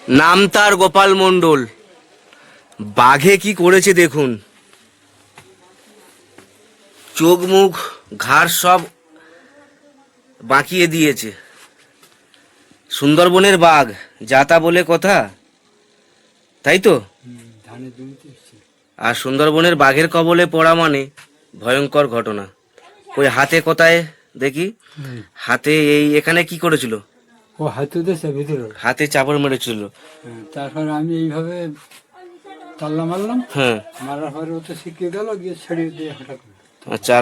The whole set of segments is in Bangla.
নাম তার গোপাল মণ্ডল। বাঘে কি করেছে দেখুন, চোখ মুখ ঘাড় সব বাঁকিয়ে দিয়েছে। সুন্দরবনের বাঘ যা তা বলে কথা, তাই তো? আর সুন্দরবনের বাঘের কবলে পড়া মানে ভয়ঙ্কর ঘটনা। ওই হাতে কোথায় দেখি, হাতে এই এখানে কি করেছিল? ও হাতে দিয়েছে ভিতরে, হাতে চাপড় মেরেছিল। তারপরে আমি এইভাবে তাল্লা মারলাম, হ্যাঁ, মারার পরে ও তো শিখিয়ে গেল, গিয়ে ছেড়িয়ে দিয়ে হাঁটা করলো। আচ্ছা।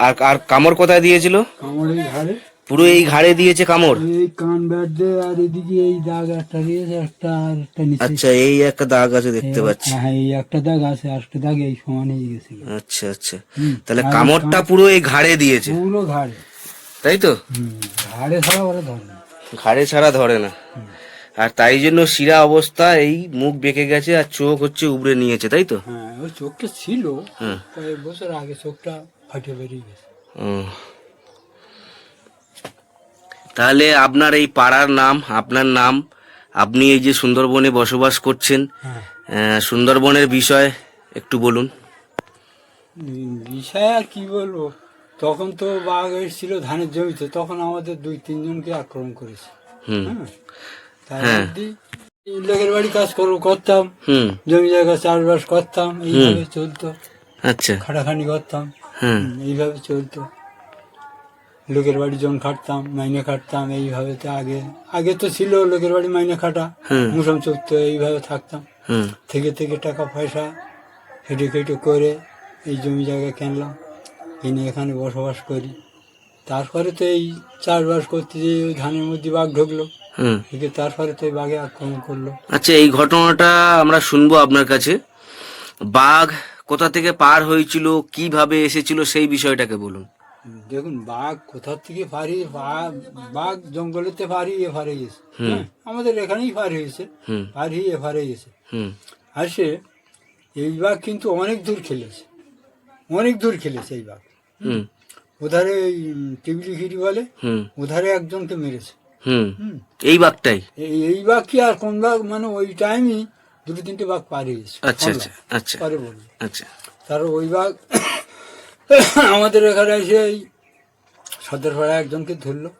আর আর কামড় কোথায় দিয়েছিল? কামড় এই ঘাড়ে, পুরো এই ঘাড়ে দিয়েছে কামড়। এই কান ব্যাট দিয়ে, আর এদিকে এই দাগ একটা দিয়েছে, একটা আর একটা নিচে। আচ্ছা, এই একটা দাগ আছে দেখতে পাচ্ছি। হ্যাঁ, এই একটা দাগ আছে, আর একটা দাগ এই সমানে গেছে। আচ্ছা আচ্ছা, তাহলে কামড়টা পুরো এই ঘাড়ে দিয়েছে, পুরো ঘাড়ে, তাই তো? ঘাড়ে ছাড়া ওরা ধরে না। ঘাড়ে ছাড়া ধরে না। আর তাই জন্য শিরা অবস্থা, এই মুখ বেঁকে গেছে আর চোখ হচ্ছে উবড়ে নিয়েছে, তাই তো? হ্যাঁ, ওই চোখটা ছিল কয়েক বছর আগে, চোখটা ফাটে বেরিয়ে গেছে। তাহলে আপনার এই পাড়ার নাম, আপনার নাম, আপনি এই যে সুন্দরবনে বসবাস করছেন, সুন্দরবনের বিষয় একটু বলুন। বিষয় আর কি বলবো, তখন তো বাঘ এসেছিল ধানের জমিতে, তখন আমাদের 2-3 জনকে আক্রমণ করেছে। তার মধ্যে লোকের বাড়ি কাজ করতাম, জমি জায়গা চাষবাস করতাম, এইভাবে চলতো। আচ্ছা, খাটাখানি করতাম, এইভাবে চলতো। লোকের বাড়ি জন খাটতাম, মাইনে খাটতাম, এইভাবে। তো আগে আগে তো ছিল লোকের বাড়ি মাইনে খাটা, মুসম চলতো, এইভাবে থাকতাম। থেকে থেকে টাকা পয়সা হেঁটে খেটে করে এই জমি জায়গা কিনলাম, কিনে এখানে বসবাস করি। তারপরে তো এই চাষবাস করতে যে ওই ধানের মধ্যে বাঘ ঢুকলো, তারপরে তো এই বাঘে আক্রমণ করলো। আচ্ছা, এই ঘটনাটা আমরা শুনবো আপনার কাছে। বাঘ কোথা থেকে পার হয়েছিল, কিভাবে এসেছিল, সেই বিষয়টাকে বলুন। দেখুন, বাঘ কোথা থেকে পারি, বাঘ জঙ্গলেতে পারিয়ে গেছে, আমাদের এখানেই পার হয়েছে, পার গেছে। আসে এই বাঘ কিন্তু অনেক দূর খেলেছে, অনেক দূর খেলেছে এই বাঘ। ওধারে ওই টিবলিখিরি বলে, ওধারে একজনকে মেরেছে। এই বাঘটাই? এই বাঘ কি আর কোন বাঘ, মানে ওই টাইমই 2-3টে বাঘ পার হয়েছে। আচ্ছা আচ্ছা আচ্ছা, পরে বলবো। আচ্ছা, তার ওই বাঘ আমাদের এখানে এসে এই সর্দারপাড়া একজনকে ধরলো।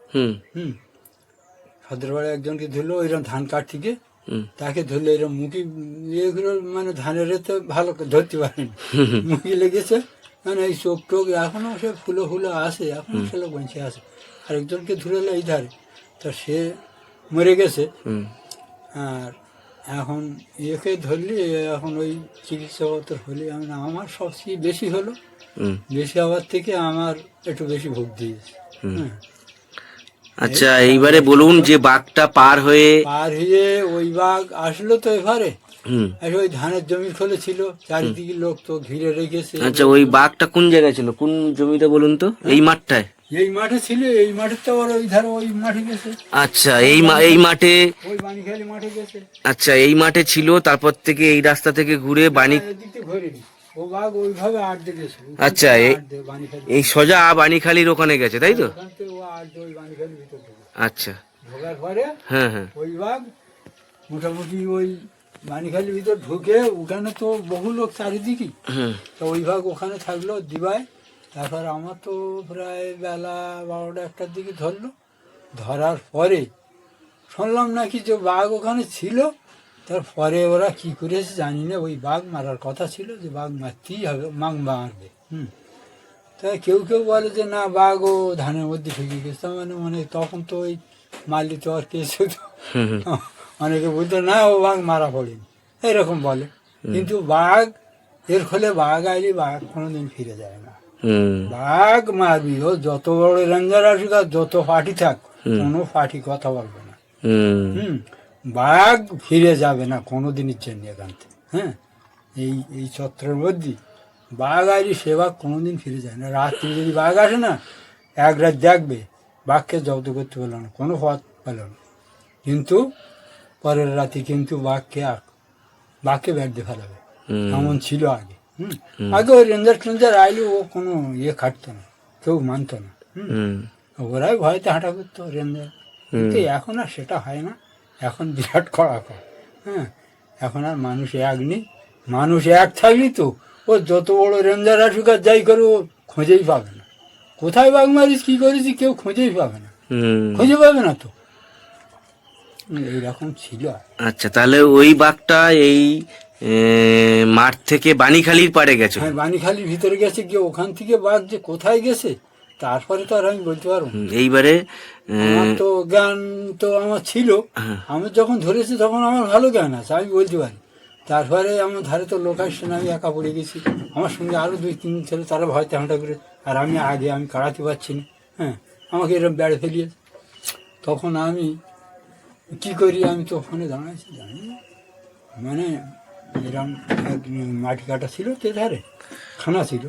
সর্দারপাড়া একজনকে ধরলো, ওইরকম ধান কাট থেকে তাকে ধরলো, এরকম মুখি এগুলো, মানে ধানের তো ভালো ধরতে পারেনি, মুখি লেগেছে, মানে এই চোখ টোক এখনো সে ফুলো ফুলো আসে, এখনো সে লোক বেঁচে আসে। আরেকজনকে ধরলো এই ধারে, তা সে মরে গেছে। আর এখন একে ধরলি, এখন ওই চিকিৎসাপত্র হলে আমার সবচেয়ে বেশি হলো, বেশি হওয়ার থেকে আমার একটু বেশি ভোগ দিয়েছে। আচ্ছা, এইবারে বলুন যে বাঘটা পার হয়ে ওই বাঘ আসলো তো এবারে, ওই ধানের জমি খুলেছিল, চারিদিকে লোক তো ঘিরে রেখেছে। আচ্ছা, ওই বাঘটা কোন জায়গায় ছিল, কোন জমিতে বলুন তো? এই মাঠটায়? এই মাঠে ছিল, এই মাঠে তো ওর ওই ধারে ওই মাঠে গেছে। আচ্ছা, এই মাঠে, ওই বাণীখালী মাঠে গেছে। আচ্ছা, এই মাঠে ছিল, তারপর থেকে এই রাস্তা থেকে ঘুরে বাণী, ও বাঘ ওইভাবে আটতে গেছে। আচ্ছা, এই সোজা বাণীখালীর ওখানে গেছে, তাই তো? আচ্ছা, ঢোকার পরে হ্যাঁ, ওই বাঘ মোটামুটি ওই বাণীখালীর ভিতর ঢুকে, ওখানে তো বহু লোক চারিদিকে, তো ওই বাঘ ওখানে থাকলো দিবায়। তারপর আমার তো প্রায় বেলা 12টা-1টার দিকে ধরলো। ধরার পরে শুনলাম নাকি যে বাঘ ওখানে ছিল। তারপরে ওরা কি করেছে জানি না, ওই বাঘ মারার কথা ছিল, যে বাঘ মারতেই হবে, মারবে। তাই কেউ কেউ বলে যে না, বাঘ ও ধানের মধ্যে ঢুকে গেছে, মানে তখন তো ওই মারলি তো আর কেসে তো, অনেকে বলতো না, ও বাঘ মারা পড়েনি, এরকম বলে। কিন্তু বাঘ, এর ফলে বাঘ আইলে বাঘ কোনোদিন ফিরে যায় না। বাঘ মারবি, ও যত বড় রেঞ্জার আসুক আর যত পার্টি থাক, কোনো পার্টি কথা বলবে না। বাঘ ফিরে যাবে না কোনোদিনের জন্য এখান থেকে। এই চত্বরের মধ্যে বাঘ আইলে সে বাঘ কোনোদিন ফিরে যায় না। রাত্রি যদি বাঘ আসে না, এক রাত দেখবে, বাঘকে জব্দ করতে পারলো না, কোনো পথ পেল না। কিন্তু পরের রাতে কিন্তু বাঘকে ব্যাট দিয়ে ফেলাবে, এমন ছিল আগে। আগে ওই রেঞ্জার আইলে ও কোনো ইয়ে খাটতো না, কেউ মানতো না। ওরাই ভয়তে হাঁটা করতো রেঞ্জার, কিন্তু এখন আর সেটা হয় না। এখন বিরাট কড়া কর। হ্যাঁ, এখন আর মানুষ এক নেই। মানুষ এক থাকলি তো ও যত বড় রেঞ্জার আসুক আর যাই করে ও খুঁজেই পাবে না। কোথায় বাঘ মারিস কী করেছি কেউ খুঁজেই পাবে না, খুঁজে পাবে না তো। এইরকম ছিল। আচ্ছা, তাহলে ওই বাঘটা এই মাঠ থেকে বাণীখালীর পাড়ে গেছে। হ্যাঁ, বাণীখালীর ভিতরে গেছে, গিয়ে ওখান থেকে বাঘ যে কোথায় গেছে তারপরে তো আর আমি বলতে পারবো না। এইবারে আমার তো জ্ঞান তো আমার ছিল, আমি যখন ধরেছি তখন আমার ভালো জ্ঞান আছে, আমি বলতে পারি। তারপরে আমার ধারে তো লোক আসছে না, আমি একা পড়ে গেছি, আমার সঙ্গে আরও 2-3 ছেলে, তারা ভয়তে হাঁটা করে, আর আমি আগে, আমি কাড়াতে পারছি না। হ্যাঁ, আমাকে এরকম বেড়ে ফেলিয়ে, তখন আমি কী করি, আমি তো ওখানে দাঁড়াইছি, জানি মানে এরকম এক মাটি কাটা ছিল, তে ধারে খানা ছিল,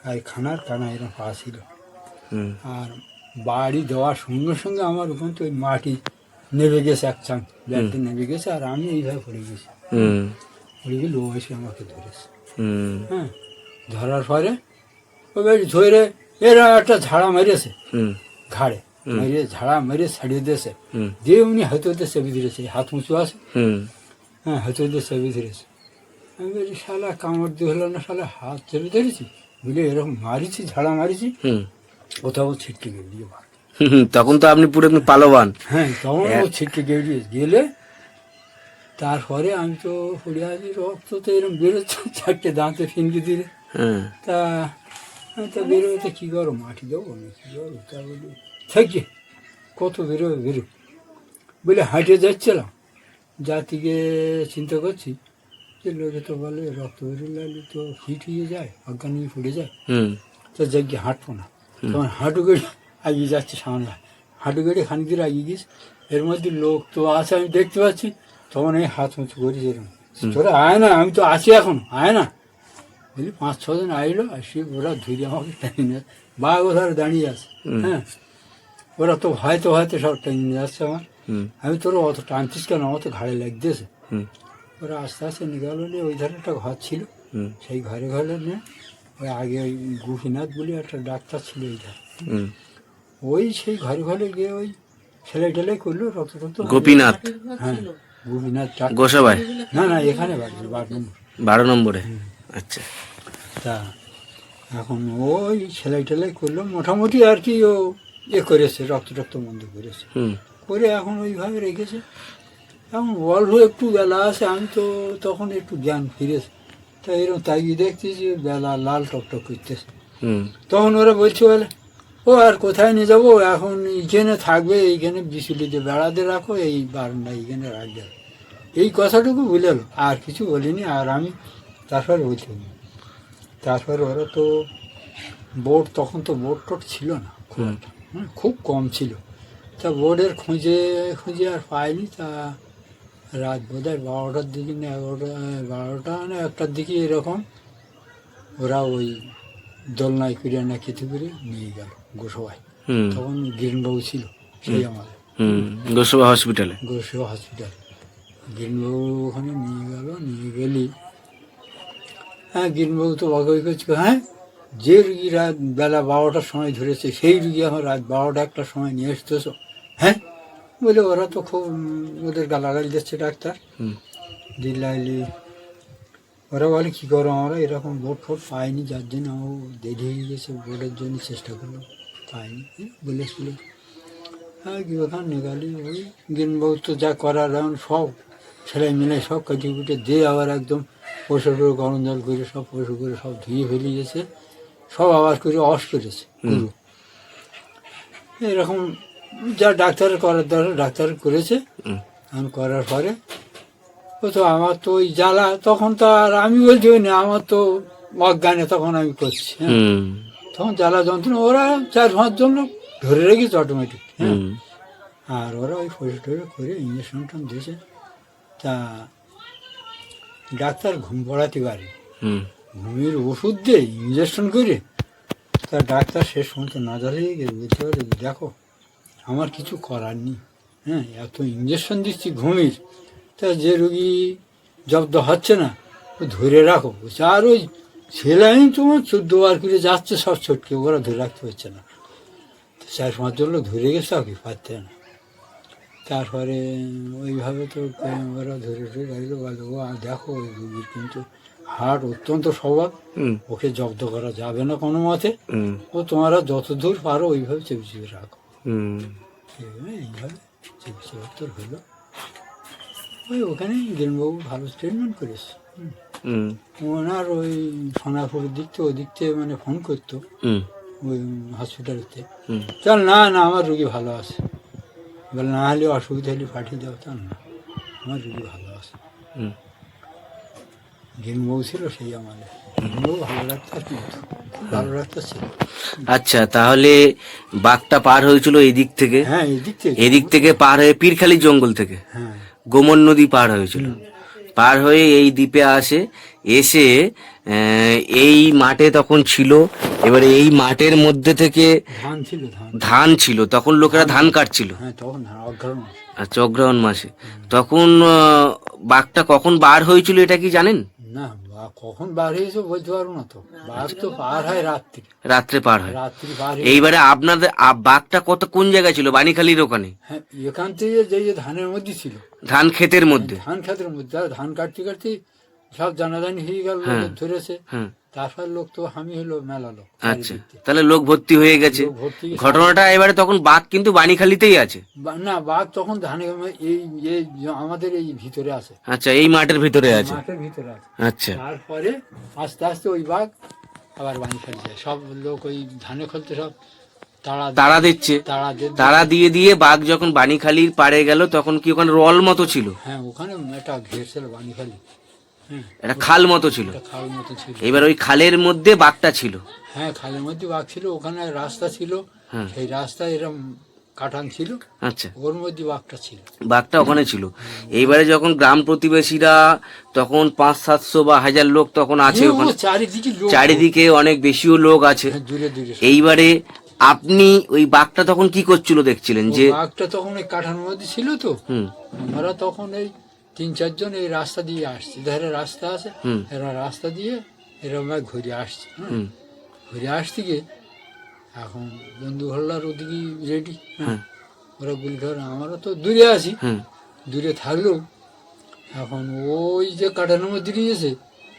আর খানার কানা এরকম পা ছিল, আর বাড়ি দেওয়ার সঙ্গে সঙ্গে আমার ওখান থেকে ওই মাটি নেমে গেছে, এক চাঁদ ব্যাগটা নেমে গেছে, আর আমি এইভাবে পড়ে গেছি। পড়ে গেলে ও এসে আমাকে ধরেছে। হ্যাঁ, ধরার পরে ও বেশ ধরে এরা একটা ঝাড়া মেরেছে ঘাড়ে, মেরে ঝাড়া মেরে ছাড়িয়ে দিয়েছে, দিয়ে উনি হাতে হাতে চেপে ধরেছে, হাত উঁচু আছে। হ্যাঁ, হাতে হাতে চেপে ধরেছে। আমি বলছি শালা কামড় দিয়ে হলো না, শালা হাত চেপে ধরেছি বুঝলে, এরকম মারিছি, ঝাড়া মারিছি, কোথাও ছিটকে গেলিয়ে ভাগ। তখন তো আপনি পুরো একদম পালোয়ান। হ্যাঁ, তখন ও ছিটকে গেলিয়ে গেলে, তারপরে আমি তো পড়ে আছি, রক্ত তো এরকম বেরোচ্ছে, 4টে দাঁতে ফিনকি দিলে। তা বেরোতে কী করো, মাটি দেবো না কী করো, তা বলি থাকি কত বেরোবে বেরো বলে হাঁটে যাচ্ছিলাম, জাতিকে চিন্তা করছি যে লোকে তো বলে রক্ত বেরোলে তো হিট হয়ে যায়, অজ্ঞান নিয়ে পড়ে যায়, তো যাকে হাঁটবো না। তখন হাঁটু গেড়ে এগিয়ে যাচ্ছে সামনে, হাঁটু গেড়ে খানিক দূর এগিয়ে গিয়েছে, এর মধ্যে লোক তো আছে আমি দেখতে পাচ্ছি, তখন এই হাত উঁচু করেছি এরকম, তোরা আয় না, আমি তো আছি এখন, আয় না বলি। 5-6 জন আইলো, আসি ওরা ধরে আমাকে টেনে নিয়ে, বাঘ ওধারে দাঁড়িয়ে আছে। হ্যাঁ, ওরা তো হয়তো সব টেনে নিয়ে যাচ্ছে আমার। আমি তোরা অত টানছিস কেন, আমার তো ঘাড়ে লাগতেছে। ওরা আস্তে আস্তে নিয়ে গেল, নিয়ে ওই ধারে একটা ঘর ছিল, সেই ঘরে নিয়ে ওই আগে ওই গোপীনাথ বলে একটা ডাক্তার ছিল ওই ধারে, ওই সেই ঘরে গিয়ে ওই ছেলে করলো রক্ত। গোপীনাথ? হ্যাঁ, গোপীনাথ গোসাবাই? না, এখানে 12 নম্বরে। আচ্ছা, তা এখন ওই ছেলে করলো মোটামুটি আর কি, ও করেছে, রক্ত বন্ধ করেছে, করে এখন ওইভাবে রেখেছে। এখন অল্প একটু বেলা আছে, আমি তো তখন একটু জ্ঞান ফিরেছে, তা এরকম তাকিয়ে দেখছি যে বেলা লাল টকটক করতেছে। তখন ওরা বলছে বলে ও আর কোথায় নিয়ে যাবো, এখন এইখানে থাকবে, এইখানে বিচুলিতে বেড়াতে রাখো, এই বারান্দা এইখানে রাখবে, এই কথাটুকু বলে এলো, আর কিছু বলিনি। আর আমি তারপর বলছি, তারপর ওরা তো বোর্ড, তখন তো বোর্ড টোট ছিল না খুব একটা, খুব কম ছিল, তা বোর্ডের খুঁজে আর পাইনি। তা রাত বোধহয় 12টার দিকে না 12টা না 1টার দিকে এরকম ওরা ওই দোলনায় করে না খেতে করে নিয়ে গেল গোসবাই। তখন গিরণবাবু ছিল সেই আমাদের গোসবা হসপিটালে, গিরণবাবু ওখানে নিয়ে গেলি। হ্যাঁ, গিরণবাবু তো বাগাই করছে, হ্যাঁ যে রুগী রাত বেলা 12টার সময় ধরেছে সেই রুগী এখন রাত 12টা 1টার সময় নিয়ে আসতেছ? হ্যাঁ বলে, ওরা তো খুব ওদের গালাগালি দিচ্ছে ডাক্তার দিল্লাইলি। ওরা বলে কী করো, আমরা এরকম বোর্ড ফোর্ড পাইনি, যার জন্য আমার দেরি হয়ে গেছে, বোর্ডের জন্য চেষ্টা করলাম, পাইনি বলেছিল। হ্যাঁ, কি ওখানে নিগালি ওই গিরণবাবু তো যা করার এখন সব ছেলে মিলে সব কাটিয়ে কুটে দিয়ে আবার একদম পরিষ্কার করে গরম জল করে সব পরিষ্কার করে সব ধুয়ে ফেলিয়েছে, সব আবার করে অস করেছে গুরু। এরকম যা ডাক্তারের করার দরকার ডাক্তার করেছে। এখন করার পরে ও তো আমার তো ওই জ্বালা, তখন তো আর আমি বলছি না, আমার তো অজ্ঞানে তখন আমি করছি। হ্যাঁ, তখন জ্বালা যন্ত্রণা ওরা 4-5 জন লোক ধরে রেখেছে অটোমেটিক। হ্যাঁ, আর ওরা ওই পরিষ্কার করে ইঞ্জেকশন দিয়েছে। তা ডাক্তার ঘুম পড়াতে পারে, ঘুমের ওষুধ দিয়ে ইঞ্জেকশন করে, তা ডাক্তার শেষ পর্যন্ত নাজাল হয়ে গেছে, বলতে পারে দেখো আমার কিছু করার নেই, হ্যাঁ এত ইঞ্জেকশন দিচ্ছি ঘুমের, তা যে রুগী জব্দ হচ্ছে না ও ধরে রাখো। আর ওই ছেলে আমি তোমার 14 বার করে যাচ্ছে সব ছটকে, ওরা ধরে রাখতে পারছে না। 4-5 জন লোক ধরে গেছে, ওকে পারতে না। তারপরে ওইভাবে তো ওরা ধরে ধরে গাড়িতে বলে, ও দেখো ওই রুগীর কিন্তু হার্ট অত্যন্ত সবল, হুম ওকে জব্দ করা যাবে না কোনো মতে, হুম ও তোমরা যত দূর পারো ওইভাবে চেপে চেপে রাখো। হুম এইভাবে চেপে চেপে তোর হলো। ওই ওখানে গেনবাবু ভালো ট্রিটমেন্ট করেছে। হুম ওনার ওই সোনাপুরের দিক থেকে ওই দিক থেকে মানে ফোন করতো হুম ওই হসপিটালতে, হুম চল না না আমার রুগী ভালো আছে, বলে না হলে অসুবিধা হলে পাঠিয়ে দাও, তা না আমার রুগী ভালো আছে। হুম গেনবাবু ছিল সেই আমাদের, গেনবাবু ভালো ডাক্তার, কিন্তু খুব ভালো ডাক্তার ছিল। আচ্ছা, তাহলে বাঘটা পার হয়েছিল এই দিক থেকে, হ্যাঁ এই দিক থেকে, এদিক থেকে পার হয়ে পীরখালি জঙ্গল থেকে হ্যাঁ গোমন নদী পার হয়েছিল, পার হয়ে এই দ্বীপে আসে, এসে এই মাঠে তখন ছিল। এবারে এই মাঠের মধ্যে থেকে ধান ছিল, ধান, ধান ছিল, তখন লোকেরা ধান কাটছিল। হ্যাঁ তখন ধান অগ্রহণ মাস। আচ্ছা, অগ্রহায়ণ মাসে। তখন বাঘটা কখন বার হয়েছিল এটা কি জানেন? না বাঘ কখন বার হয়েছে বলতে পারবো না তো, বাঘ তো পার হয় রাত্রি, রাত্রে পার হয়। রাত্রি বার হয়ে, এইবারে আপনাদের বাঘটা কোন জায়গায় ছিল? বাণীখালীর ওখানে হ্যাঁ এখান থেকে যে যে ধানের মধ্যে ছিল, ধান ক্ষেতের মধ্যে। ধান ক্ষেতের মধ্যে, আর ধান কাটতে কাটতে সব জানাজানি হয়ে গেল, হ্যাঁ। লোক ধরেছে, হ্যাঁ, তারপর লোক তো হামি হলো, মেলা লোক আচ্ছা, তাহলে লোক ভর্তি হয়ে গেছে। লোক ভর্তি। ঘটনাটা এবারে তখন বাঘ কিন্তু বাণীখালীতেই আছে। না বাঘ তখন ধানে এই এই আমাদের এই ভিতরে আছে, আচ্ছা, এই মাঠের ভিতরে আছে। মাঠের ভিতরে আছে। আচ্ছা, তারপরে আস্তে আস্তে ওই বাঘ আবার বাড়ি ফেলে যায়, সব লোক ওই ধানে খলতে সব তাড়া দিচ্ছে, তাড়া তাড়া দিয়ে দিয়ে বাঘ যখন বাণীখালীর পাড়ে গেল তখন কি ওখানে রল মতো ছিল? হ্যাঁ ওখানে একটা ঘের ছিল বাণী খালি, হ্যাঁ একটা খাল মতো ছিল। একটা খাল মতো ছিল। এবার ওই খালের মধ্যে বাঘটা ছিল। হ্যাঁ খালের মধ্যে বাঘ ছিল, ওখানে রাস্তা ছিল, হ্যাঁ, সেই রাস্তায় এরকম কাটান ছিল, আচ্ছা, ওর মধ্যে বাঘটা ছিল। বাঘটা ওখানে ছিল। এইবারে যখন গ্রাম প্রতিবেশীরা তখন 500-700 বা 1000 লোক তখন আছে ওখানে, চারিদিকে লোক, চারিদিকে অনেক বেশিও লোক আছে। হ্যাঁ, দূরে দূরে। এইবারে আপনি ওই বাঘটা তখন কি করছিল দেখছিলেন? যে বাঘটা তখন ওই কাঠার মধ্যে ছিল তো, হুম আমরা তখন এই 3-4 জন এই রাস্তা দিয়ে আসছি, ধারে রাস্তা আছে, হুম এরা রাস্তা দিয়ে এরকম ঘুরে আসছে, হুম ঘুরে আসতে গিয়ে এখন বন্ধু হল্লার ওদিকে রেডি, হুম ওরা গুলি খাওয়ার, আমরা তো দূরে আছি, হুম দূরে থাকলেও এখন ওই যে কাটানোর মধ্যে দিয়েছে,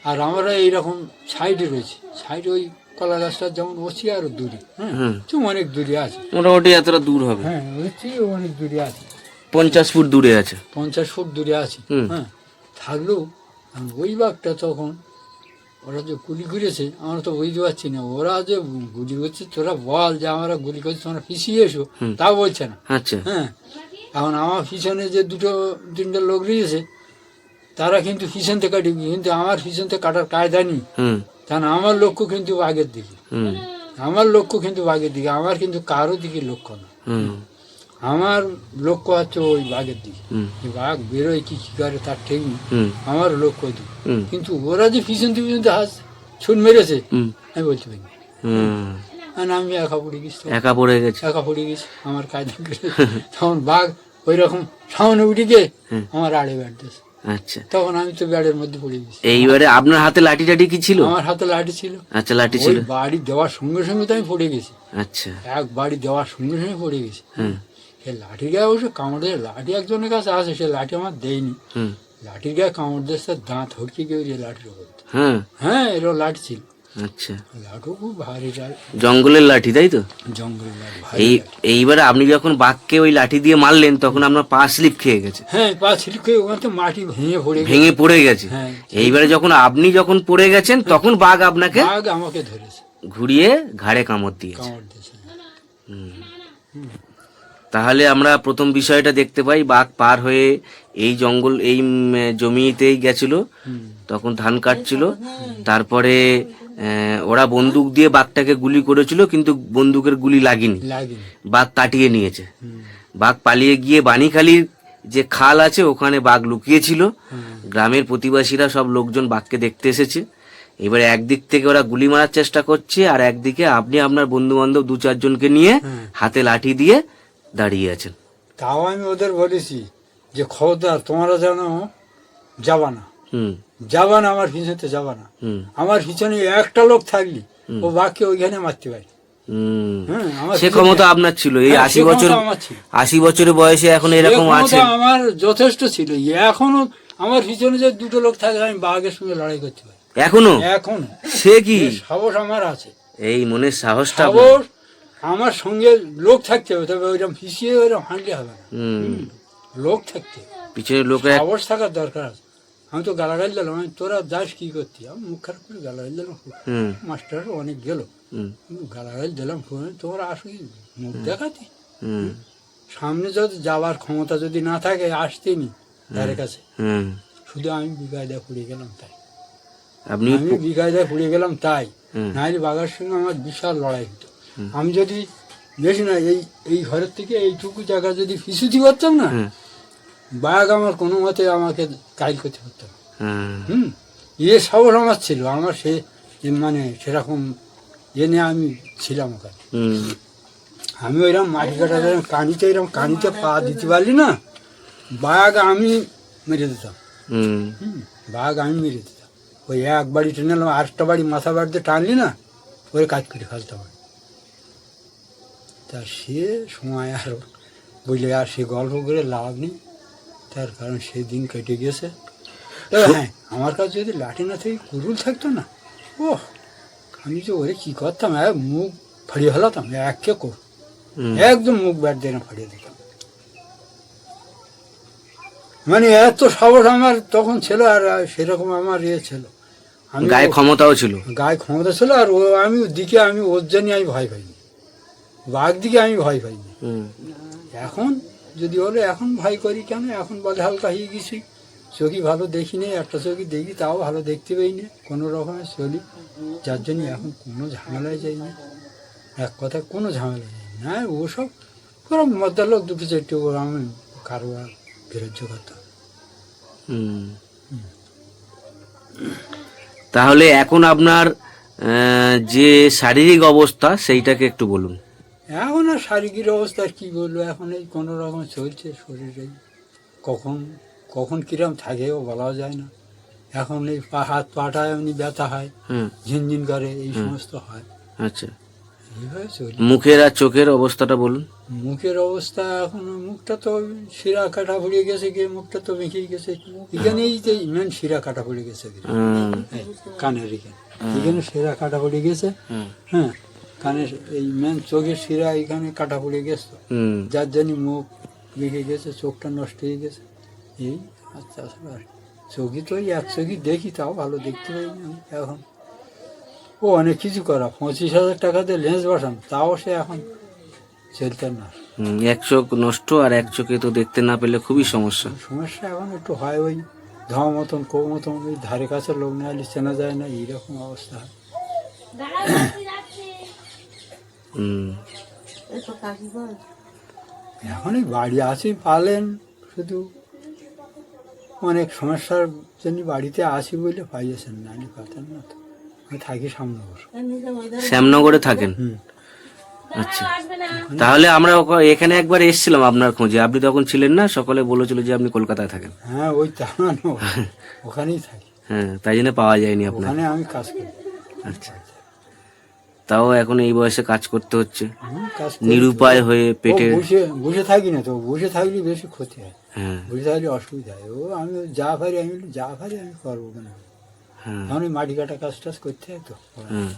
আর আমরা এইরকম সাইডে রয়েছি, সাইডে ওই কলা গাছটা যেমন ওছি আরো দূরে, হ্যাঁ হুম। তো অনেক দূরে আছে, মোটামুটি এতটা দূর হবে, হ্যাঁ হচ্ছে অনেক দূরে আছে, 50 ফুট দূরে আছে। 50 ফুট দূরে আছে, হুম। হ্যাঁ থাকলেও ওই বাঘটা তখন ওরা যে গুলি করেছে আমরা তো বুঝতে পারছি না, ওরা যে গুলি করছে তোরা বল যে আমরা গুলি করছি তোমরা পিছিয়ে এসো, তা বলছে না, আচ্ছা, হ্যাঁ এখন আমার পিছনে যে 2-3টা লোক রয়েছে তারা কিন্তু পিছন থেকে কাটবে, কিন্তু আমার পিছন থেকে কাটার কায়দা নেই, হুম কারণ আমার লক্ষ্য কিন্তু বাঘের দিকে, হুম আমার লক্ষ্য কিন্তু বাঘের দিকে, আমার কিন্তু কারো দিকে লক্ষ্য না, হুম আমার লক্ষ্য হচ্ছে ওই বাঘের দিকে, হুম যে বাঘ বেরোয় কি কি করে তার ঠিক নেই, হুম আমার লক্ষ্য দিকে, হুম কিন্তু ওরা যে পিছন থেকে হাত ছুট মেরেছে হুম আমি বলতে পারি না। হুম আর আমি একা পড়ে গেছি, একা পড়ে গেছে। একা পড়ে গেছি আমার কায়দা করে, তখন বাঘ ওই রকম সামনে উঠে গিয়ে আমার আড়ে বেড়তেছে, আচ্ছা, তখন আমি তো ব্যাডের মধ্যে পড়ে গেছি। এইবারে আপনার হাতে লাঠি টাঠি কি ছিল? আমার হাতে লাঠি ছিল, আচ্ছা, লাঠি ওই ছিল। বাড়ি দেওয়ার সঙ্গে সঙ্গে তো আমি পড়ে গেছি, আচ্ছা, এক বাড়ি দেওয়ার সঙ্গে সঙ্গে পড়ে গেছি, হুম সে লাঠির গায়ে অবশ্য কামড়, লাঠি একজনের কাছে আছে, সে লাঠি আমার দেয়নি, হুম লাঠির গায়ে কামড় দিয়েছে, দাঁত হড়কে গিয়ে ওই লাঠির উপর, হ্যাঁ, হ্যাঁ এরও লাঠি ছিল, আচ্ছা, লাঠু খুব ভারী লাঠি, জঙ্গলের লাঠি তাই তো? জঙ্গলের লাঠি ভারী এই লাঠি। এইবারে আপনি যখন বাঘকে ওই লাঠি দিয়ে মারলেন তখন আপনার পা স্লিপ খেয়ে গেছে, হ্যাঁ পা ছিলকে ওখান থেকে মাটি ভেঙে পড়ে গেছে। ভেঙে পড়ে গেছে। হ্যাঁ এইবারে আপনি যখন পড়ে গেছেন তখন বাঘ আপনাকে বাঘ আমাকে ধরেছে, ঘুরিয়ে ঘাড়ে কামড় দিয়েছে। কামড় দিয়েছে। তাহলে আমরা প্রথম বিষয়টা দেখতে পাই, বাঘ পার হয়ে এই জঙ্গল এই জমিতেই গেছিল, হুম, তখন ধান কাটছিল। তারপরে ওরা বন্দুক দিয়ে বাঘটাকে গুলি করেছিল, কিন্তু বন্দুকের গুলি লাগেনি, লাগেনি। বাঘ কাটিয়ে নিয়েছে। হুম, বাঘ পালিয়ে গিয়ে বাণীখালীর যে খাল আছে ওখানে বাঘ লুকিয়েছিল। হুম, গ্রামের প্রতিবেশীরা সব লোকজন বাঘকে দেখতে এসেছে। এবারে একদিক থেকে ওরা গুলি মারার চেষ্টা করছে, আর একদিকে আপনি আপনার বন্ধু বান্ধব 2-4 জনকে নিয়ে হুম। হাতে লাঠি দিয়ে দাঁড়িয়ে আছেন। তাও আমি ওদের বলেছি যে খবরদার তোমরা যেন যাবা না, হুম যাবা না, আমার পিছনে যাবা না, হুম আমার পিছনে একটা লোক থাকলি ও বাঘকে ওইখানে মারতে পারি, হ্যাঁ, আমার সে ক্ষমতা আপনার ছিল এই হ্যাঁ, 80 সে বছর, ক্ষমতা আমার ছিল। 80 বছরের বয়সে এখন এরকম সে ক্ষমতা আছে? আমার যথেষ্ট ছিল। এখনো আমার পিছনে যে দুটো লোক থাকে আমি বাঘের সঙ্গে লড়াই করতে পারি এখনো? এখনো। সে কি এ সাহস আমার আছে। এই মনের সাহসটা আপনার? সাহস আমার সঙ্গে লোক থাকতে হবে, তবে ওইরকম পিছিয়ে ওইরকম হাঁটলে হবে না। হুম, লোক থাকতে হবে, পিছনে লোকের সাহস থাকার দরকার আছে। আমি তো গালাগাল দিলাম, আমি তোরা যাস কি করতি, আমি মুখ খারাপ করে গালাগাল দিলাম। হুম মাস্টার অনেক গেল, হুম গালাগাল দিলাম, তোমরা আসো কি মুখ দেখাতি। হুম সামনে যদি যাওয়ার ক্ষমতা যদি না থাকে আসতেনি ধারে কাছে। হুম শুধু আমি বিকায়দায় পড়ে গেলাম তাই, আপনি আমি বিকায়দায় পড়ে গেলাম তাই। হুম। নাহলে বাঘার সঙ্গে আমার বিশাল লড়াই হতো। আমি যদি বেশি না এই ঘরের থেকে এইটুকু জায়গা যদি পিছুতি করতাম না, হুম। বাঘ আমার কোনো মতে আমাকে কাইল করতে পারতাম না। হুম সাহস আমার ছিল, আমার সে মানে সেরকম নিয়ে আমি ছিলাম ওখানে। হুম আমি ওইরকম মাটি কাটা কানিতে এরকম কানিতে পা দিতে পারলি না, বাঘ আমি মেরে দিতাম। হুম বাঘ আমি মেরে দিতাম। ওই এক বাড়ি টেনে আরেকটা বাড়ি মাথা বাড়িতে টানলি না, ওই কাজ করে ফেলতাম। তা সে সময় আর বলে আর সে গল্প করে লাভ নেই, তার কারণ সেদিন কেটে গেছে। তবে হ্যাঁ, আমার কাছে যদি লাঠি না থেকে কুরুল থাকতো না, ও আমি যে ওরে কী করতাম, মুখ ফাড়িয়ে ফেলাতাম একে কর, হুম। একদম মুখ ব্যাট দিয়ে ফাড়িয়ে দিতাম। মানে এত সাহস আমার তখন ছিল, আর সেরকম আমার ছিল, আমি গায়ে ক্ষমতাও ছিল। গায়ে ক্ষমতা ছিল। আর আমি দিকে আমি ওর জন্য আমি ভয় পাইনি, বাঘ দিকে আমি ভয় পাইনি। হুম এখন যদি বলে এখন ভয় করি কেন, এখন বলে হালকা হয়ে গেছি, চোখই ভালো দেখি নেই, একটা চোখই দেখি তাও ভালো দেখতে পাই না, কোনো রকমের চলি, যার জন্য এখন কোনো ঝামেলায় যাই না। এক কথায় কোনো ঝামেলা যাই না। হ্যাঁ, ওসব পুরো মদ্দার লোক দুটো চারটে ওর আমি কারো আর বিরোধ্য করতাম। হুম। তাহলে এখন আপনার যে শারীরিক অবস্থা সেইটাকে একটু বলুন। এখন আর শারীরিক অবস্থা আর কী বলবো, এখন এই কোনো রকম চলছে শরীরে, কখন কখন কিরম থাকেও বলাও যায় না। এখন এই হাত পাটা এমনি ব্যথা হয়, হুম ঝিনঝিন করে, এই সমস্ত হয়, আচ্ছা, এইভাবে চলি। মুখের আর চোখের অবস্থাটা বলুন। মুখের অবস্থা এখন, মুখটা তো শিরা কাটা পড়ে গেছে, গিয়ে মুখটা তো বেঁকে গেছে, এখানেই যে মেন শিরা কাটা পড়ে গেছে, কানের এখানে, এখানে শিরা কাটা পড়ে গেছে। হুম হ্যাঁ, কানের এই মেন চোখের শিরা এখানে কাটা পড়ে গেছে, হুম যার জন্য মুখ বেঁকে গেছে, চোখটা নষ্ট হয়ে গেছে। এই আচ্ছা, আর চোখই তো ওই এক চোখই দেখি, তাও ভালো দেখতে পাই না আমি এখন। ও অনেক কিছু করা, 25,000 টাকা দিয়ে লেন্স বসান, তাও সে এখন চলতে না। এক চোখ নষ্ট, আর এক চোখে তো দেখতে না পেলে খুবই সমস্যা। সমস্যা এখন একটু হয়, ওই ধোয়া মতন কো মতন, ওই ধারে কাছে লোক না হলে চেনা যায় না, এইরকম অবস্থা হয়। হুম এখন এই বাড়ি আসি পালেন, শুধু অনেক সমস্যার জন্য বাড়িতে আসি বলে পাইয়েছেন, না হলে পাতেন না তো। আমি থাকি সামনগর। শ্যামনগরে থাকেন? হুম। আচ্ছা, তাহলে আমরা এখানে একবার এসেছিলাম আপনার খোঁজে, আপনি তখন ছিলেন না, সকলে বলেছিল যে আপনি কলকাতায় থাকেন। হ্যাঁ, ওই তামানো ওখানেই থাকি, হ্যাঁ, তাই জন্য পাওয়া যায়নি আপনার। ওখানে আমি কাজ করি। আচ্ছা, তাও এখন এই বয়সে কাজ করতে হচ্ছে, কাজ করি। নিরুপায় হয়ে ও পেটে। বসে বসে থাকি না তো, বসে থাকলে বেশি ক্ষতি হয়, হ্যাঁ বসে থাকলে অসুবিধা হয়। ও আমি যা পারি আমি করবো কেন, হ্যাঁ এখন ওই মাটি কাটা কাজ টাজ করতে হয় তো। হ্যাঁ।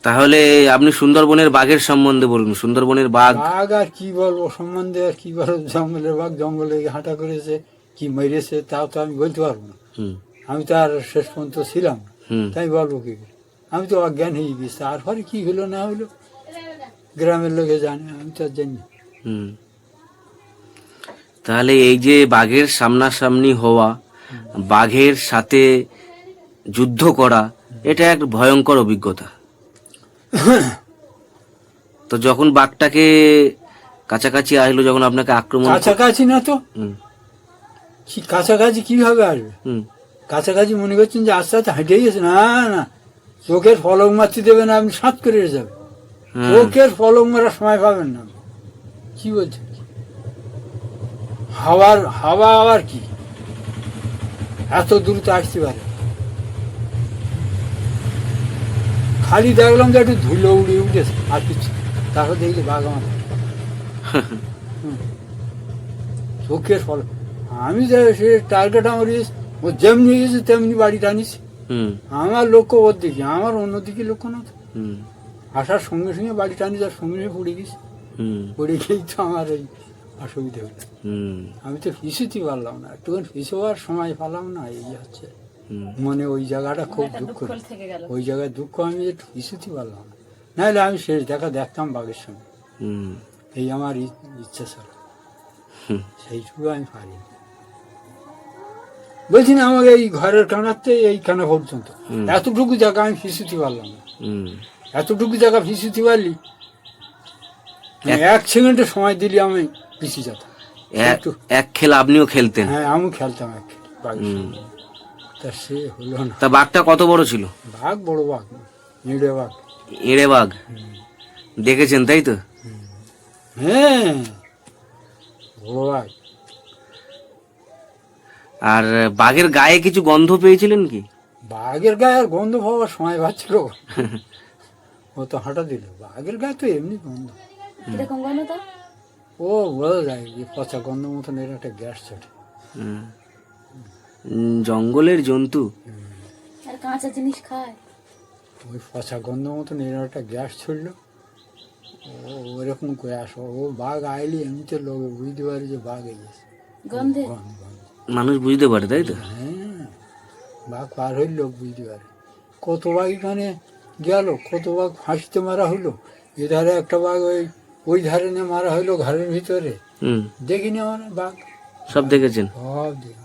তাহলে আপনি সুন্দরবনের বাঘের সম্বন্ধে বলুন। সুন্দরবনের বাঘ, বাঘ আর কি বলবো সম্বন্ধে, আর কি বলবো, জঙ্গলের বাঘ জঙ্গলে হাঁটা করেছে, কি মেরেছে তাও তো আমি বলতে পারবো না, হুম আমি তো আর শেষ পর্যন্ত ছিলাম না, হুম তাই বলবো কি করে, আমি তো অজ্ঞান হয়ে গেছি। তারপরে কি হলো না হলো গ্রামের লোকে জানে, আমি তো আর জানি না। হুম। তাহলে এই যে বাঘের সামনাসামনি হওয়া, বাঘের সাথে যুদ্ধ করা, এটা এক ভয়ঙ্কর অভিজ্ঞতা। তো যখন বাঘটাকে কাছাকাছি আসলো, যখন আপনাকে আক্রমণ, কাছাকাছি না তো, হুম কি কাছাকাছি কিভাবে আসবে, হুম কাছাকাছি মনে করছেন যে আস্তে আস্তে হেঁটে গেছে, না না, চোখের ফলক মারতে দেবে না, আপনি সাত করে যাবে, হ্যাঁ। চোখের ফলক মারার সময় পাবেন না। কি বলছেন, হাওয়া আবার কি এত দ্রুত আসতে পারে, খালি দেখলাম যে একটু ধুলো উড়ে উঠেছে আর কিছু, তারপর দেখলি বাঘ আমার চোখের ফল। আমি যে সে টার্গেট আমার ও যেমনি গেছে তেমনি বাড়ি টানিস। হুম আমার লক্ষ্য ওর দিকে, আমার অন্যদিকে লক্ষ্য না তো। হুম আসার সঙ্গে সঙ্গে বাড়ি টানি, যার সঙ্গে সঙ্গে পড়ে গেছি। হুম পড়ে গিয়েই তো আমার এই অসুবিধা হলো। হুম আমি তো ফিসুতে পারলাম না, একটুখানি ফিসে হওয়ার সময় পেলাম না, এই হচ্ছে হুম মানে ওই জায়গাটা খুব দুঃখ, থেকে গেল। ওই জায়গায় দুঃখ, আমি একটু ফিসুতে পারলাম না, নাহলে আমি শেষ দেখা দেখতাম বাঘের সঙ্গে। হুম এই আমার ইচ্ছা ছিল, হুম সেইটুকু আমি পারি। বলছি না, আমাকে এই ঘরের কানাতে এই কানা পর্যন্ত হুম। এতটুকু জায়গা আমি ফিসুতে পারলাম না। হুম এতটুকু জায়গা ফিসুতে পারলি, এক সেকেন্ডে সময় দিলি আমি পিছিয়ে যেতাম। একটু এক খেলা আপনিও খেলতেন। হ্যাঁ, আমি খেলতাম এক বাঘের হুম। সঙ্গে। তা সে হলো না। তা বাঘটা কত বড় ছিল? বাঘ বড় বাঘ, নিড়ে বাঘ। এড়ে বাঘ দেখেছেন তাই তো? হ্যাঁ, বড় বাঘ। আর বাঘের গায়ে কিছু গন্ধ পেয়েছিলেন কি? বাঘের গায়ে আর গন্ধ পাওয়ার সময় পাচ্ছিল? ও তো হাঁটা দিল, বাঘের গায়ে তো এমনি গন্ধ। কিরকম গন্ধ তো? ও বোঝা যায় যে পচা গন্ধ মতন এর একটা গ্যাস ছোটে। হুম। জঙ্গলের জন্তু। আর কাঁচা জিনিস খায়। ওই পচা গন্ধ মতন এর একটা গ্যাস ছড়লো, ও ওরকম গ্যাস। ও বাঘ আইলি এমনিতে লোক বুঝতে পারে যে বাঘ এসেছে। গন্ধে গন্ধ গন্ধ। মানুষ বুঝতে পারে তাই তো? হ্যাঁ, বাঘ পার হইল লোক বুঝতে পারে। কত বাঘ এখানে গেল, কত বাঘ ফাঁসিতে মারা হইলো, এধারে একটা বাঘ ওই ধারে নিয়ে মারা হইলো ঘরের ভিতরে। হুম। দেখিনি আমরা বাঘ, সব দেখেছেন? সব দেখেছি।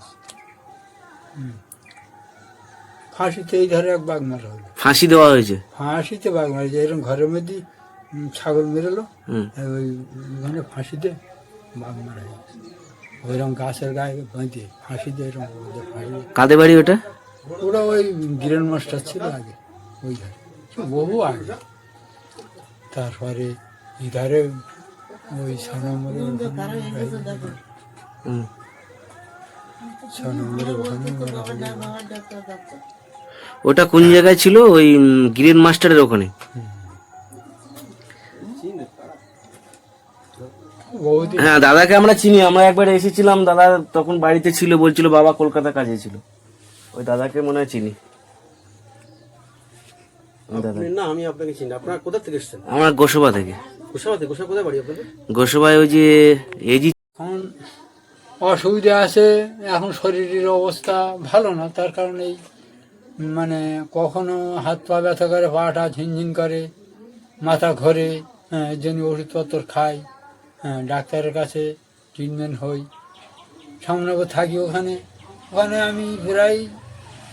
ফাঁসিতে এই ধারে এক বাঘ মারা হইলো, ফাঁসি দেওয়া হয়েছে? ফাঁসিতে বাঘ মারা, এরকম ঘরের মধ্যে ছাগল মেরেলো, হুম। ওইখানে ফাঁসিতে বাঘ মারা হয়েছে। ওইরকম গাছের গায়ে বাঁধে ফাঁসিতে, এরকম ফাঁসি। কাদের বাড়ি ওটা? ওরা ওই গ্র্যান্ড মাস্টার ছিল আগে, ওই ধারে বহু আগে। তারপরে এধারে ওই 6 নম্বরে হুম। 6 নম্বরে ওখানে ওটা কোন জায়গায় ছিল? ওই গ্রিন মাস্টারের ওখানে? বহুদিন। হ্যাঁ, দাদাকে আমরা চিনি, আমরা একবার এসেছিলাম, দাদা তখন বাড়িতে ছিল, বলছিল বাবা কলকাতা কাজে ছিল। ওই দাদাকে মনে হয় চিনি। দাদা না, আমি আপনাকে চিনি। আপনারা কোথা থেকে এসেছেন? আমরা গোসবা থেকে। গোসাবাতে। গোসা কোথায় বাড়ি আপনাদের? গোসবায় ওই যে এজি। এখন অসুবিধা আছে, এখন শরীরের অবস্থা ভালো না, তার কারণে মানে কখনো হাত পা ব্যথা করে, পাটা ঝিনঝিন করে, মাথা ঘোরে, হ্যাঁ, এর জন্য ওষুধপত্র খাই, হ্যাঁ, ডাক্তারের কাছে ট্রিটমেন্ট হই। সামনগর থাকি ওখানে, ওখানে আমি প্রায়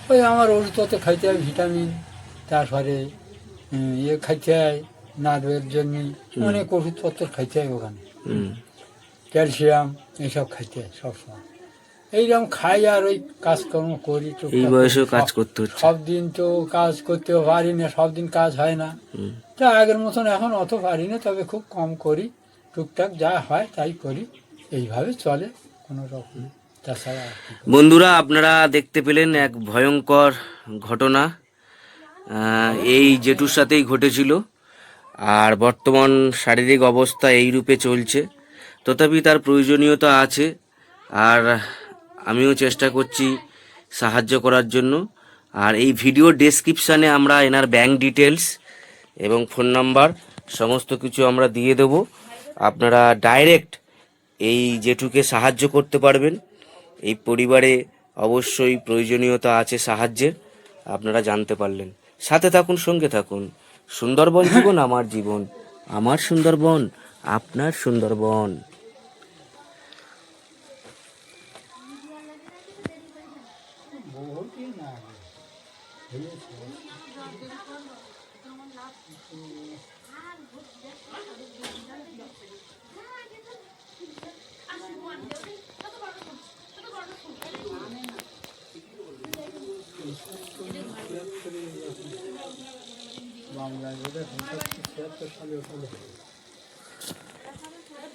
ওই আমার ওষুধপত্র খাইতে হয়, ভিটামিন, তারপরে ইয়ে খাইতে হয় নার্ভের জন্য, অনেক ওষুধপত্র খাইতে হয় ওখানে, হুম। ক্যালসিয়াম এইসব খাইতে হয় সবসময়। এইরকম খাই আর ওই কাজকর্ম করি। এই টুকটাক বয়সেও করি। কাজ করতে হচ্ছে। সব দিন তো কাজ করতেও পারি না, সব দিন কাজ হয় না। হুম। তা আগের মতন এখন অত পারি না, তবে খুব কম করি, টুকটাক যা হয় তাই করি, এইভাবে চলে কোনো রকম, তাছাড়া আর কি। বন্ধুরা, আপনারা দেখতে পেলেন এক ভয়ঙ্কর ঘটনা, এই জেঠুর সাথেই ঘটেছিল। আর বর্তমান শারীরিক অবস্থা এই রূপে চলছে, তথাপি তার প্রয়োজনীয়তা আছে। আর আমিও চেষ্টা করছি সাহায্য করার জন্য। আর এই ভিডিও ডেসক্রিপশানে আমরা এনার ব্যাংক ডিটেলস এবং ফোন নাম্বার সমস্ত কিছু আমরা দিয়ে দেবো। আপনারা ডাইরেক্ট এই জেঠুকে সাহায্য করতে পারবেন। এই পরিবারে অবশ্যই প্রয়োজনীয়তা আছে সাহায্যের, আপনারা জানতে পারলেন। সাথে থাকুন, সঙ্গে থাকুন। সুন্দরবন জীবন আমার জীবন, আমার সুন্দরবন আপনার সুন্দরবন। বাংলায় 76 সালে